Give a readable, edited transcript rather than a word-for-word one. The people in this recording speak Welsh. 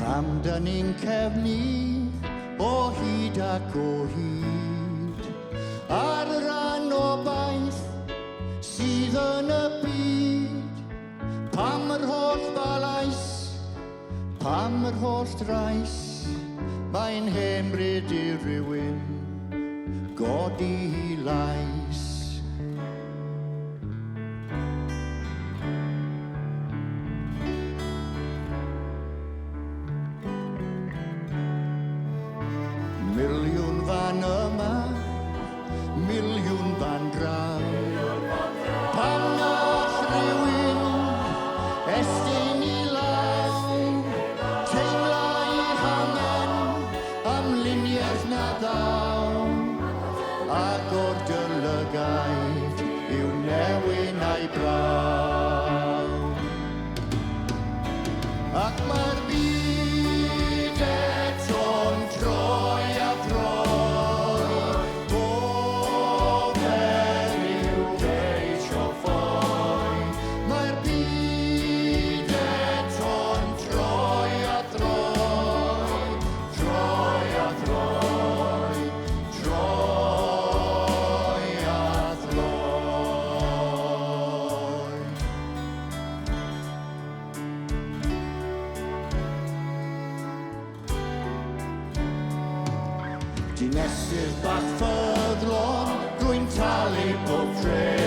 Pam dyn ni'n cefnu o hyd ac o hyd ar y rhan o baith sydd yn y byd. Pam yr holl balais, pam yr holl drais, mae'n hemryd i rywun godi I lais. Miliwn fan yma, miliwn fan draw. Pan all rywun estyn I law, teimlo I hangen am luniau na ddaw, ac o'r dylygaid yw newyn a'i braw. Ac mae'r byd eto'n troi a throi, bob eriw geisio ffoi. Mae'r byd eto'n troi a throi, troi a throi, troi a throi. Dinesydd bach ffyddlon, rwy'n talu pob tre.